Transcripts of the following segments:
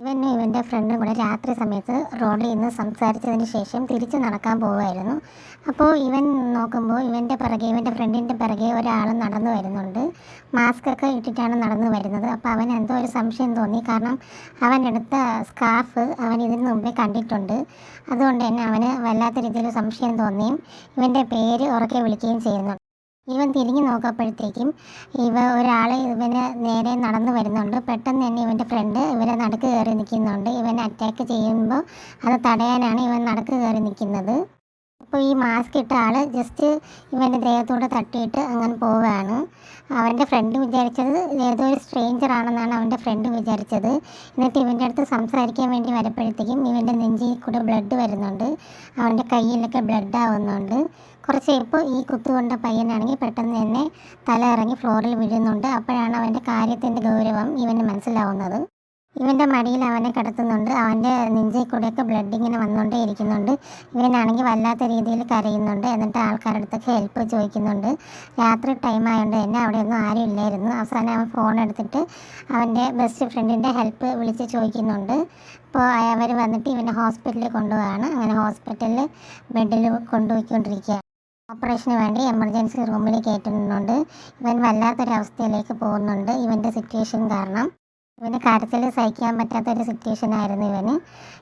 ഇവനും ഇവൻ്റെ ഫ്രണ്ടും കൂടെ രാത്രി സമയത്ത് റോഡിൽ നിന്ന് സംസാരിച്ചതിന് ശേഷം തിരിച്ച് നടക്കാൻ പോവുമായിരുന്നു. അപ്പോൾ ഇവൻ നോക്കുമ്പോൾ ഇവൻ്റെ ഫ്രണ്ടിൻ്റെ പിറകെ ഒരാൾ നടന്നു വരുന്നുണ്ട്. മാസ്ക് ഒക്കെ ഇട്ടിട്ടാണ് നടന്നു വരുന്നത്. അപ്പോൾ അവൻ എന്തോ ഒരു സംശയം തോന്നി. കാരണം അവൻ എടുത്ത സ്കാർഫ് അവൻ ഇതിന് മുമ്പേ കണ്ടിട്ടുണ്ട്. അതുകൊണ്ട് തന്നെ അവന് വല്ലാത്ത രീതിയിൽ സംശയം തോന്നിയും ഇവൻ്റെ പേര് ഉറക്കെ വിളിക്കുകയും ചെയ്യുന്നുണ്ട്. ഇവൻ തിരിഞ്ഞു നോക്കപ്പോഴത്തേക്കും ഒരാൾ ഇവന് നേരെ നടന്നു വരുന്നുണ്ട്. പെട്ടെന്ന് തന്നെ ഇവൻ്റെ ഫ്രണ്ട് ഇവരെ നടുക്ക് കയറി നിൽക്കുന്നുണ്ട്. ഇവനെ അറ്റാക്ക് ചെയ്യുമ്പോൾ അത് തടയാനാണ് ഇവൻ നടുക്ക് കയറി നിൽക്കുന്നത്. അപ്പോൾ ഈ മാസ്ക് ഇട്ട ആൾ ജസ്റ്റ് ഇവൻ്റെ ദേഹത്തോടെ തട്ടിയിട്ട് അങ്ങനെ പോവുകയാണ്. അവൻ്റെ ഫ്രണ്ട് വിചാരിച്ചത് ഏതോ ഒരു സ്ട്രേഞ്ചർ ആണെന്നാണ് അവൻ്റെ ഫ്രണ്ട് വിചാരിച്ചത്. എന്നിട്ട് ഇവൻ്റെ അടുത്ത് സംസാരിക്കാൻ വേണ്ടി വരുമ്പോഴത്തേക്കും ഇവൻ്റെ നെഞ്ചിൽ കൂടെ ബ്ലഡ് വരുന്നുണ്ട്. അവൻ്റെ കയ്യിലൊക്കെ ബ്ലഡ് ആവുന്നുണ്ട്. കുറച്ച് ഇപ്പോൾ ഈ കുത്തുകൊണ്ട പയ്യനാണെങ്കിൽ പെട്ടെന്ന് തന്നെ തല ഇറങ്ങി ഫ്ലോറിൽ വീഴുന്നുണ്ട്. അപ്പോഴാണ് അവൻ്റെ കാര്യത്തിൻ്റെ ഗൗരവം ഇവന് മനസ്സിലാവുന്നത്. ഇവൻ്റെ മടിയിൽ അവനെ കിടത്തുന്നുണ്ട്. അവൻ്റെ നെഞ്ചിൽ കൂടെയൊക്കെ ബ്ലഡ് ഇങ്ങനെ വന്നുകൊണ്ടേ ഇരിക്കുന്നുണ്ട്. ഇവനാണെങ്കിൽ വല്ലാത്ത രീതിയിൽ കരയുന്നുണ്ട്. എന്നിട്ട് ആൾക്കാരുടെ അടുത്തൊക്കെ ഹെൽപ്പ് ചോദിക്കുന്നുണ്ട്. രാത്രി ടൈം ആയതുകൊണ്ട് തന്നെ അവിടെയൊന്നും ആരും ഇല്ലായിരുന്നു. അവസാനം അവൻ ഫോൺ എടുത്തിട്ട് അവൻ്റെ ബെസ്റ്റ് ഫ്രണ്ടിൻ്റെ ഹെൽപ്പ് വിളിച്ച് ചോദിക്കുന്നുണ്ട്. അപ്പോൾ അവർ വന്നിട്ട് ഇവനെ ഹോസ്പിറ്റലിൽ കൊണ്ടുപോവുകയാണ്. അങ്ങനെ ഹോസ്പിറ്റലിൽ ബെഡിൽ കൊണ്ടുപോയിക്കൊണ്ടിരിക്കുക. ഓപ്പറേഷന് വേണ്ടി എമർജൻസി റൂമിൽ കയറ്റുന്നുണ്ട്. ഇവൻ വല്ലാത്തൊരവസ്ഥയിലേക്ക് പോകുന്നുണ്ട്. ഇവൻ്റെ സിറ്റുവേഷൻ കാരണം ഇവന് കരച്ചിൽ സഹിക്കാൻ പറ്റാത്തൊരു സിറ്റുവേഷൻ ആയിരുന്നു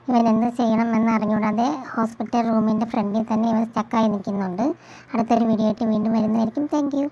ഇവൻ എന്ത് ചെയ്യണമെന്ന് അറിഞ്ഞുകൂടാതെ ഹോസ്പിറ്റൽ റൂമിൻ്റെ ഫ്രണ്ടിൽ തന്നെ ഇവൻ സ്റ്റക്കായി നിൽക്കുന്നുണ്ട്. അടുത്തൊരു വീഡിയോ ആയിട്ട് വീണ്ടും വരുന്നതായിരിക്കും. Thank you.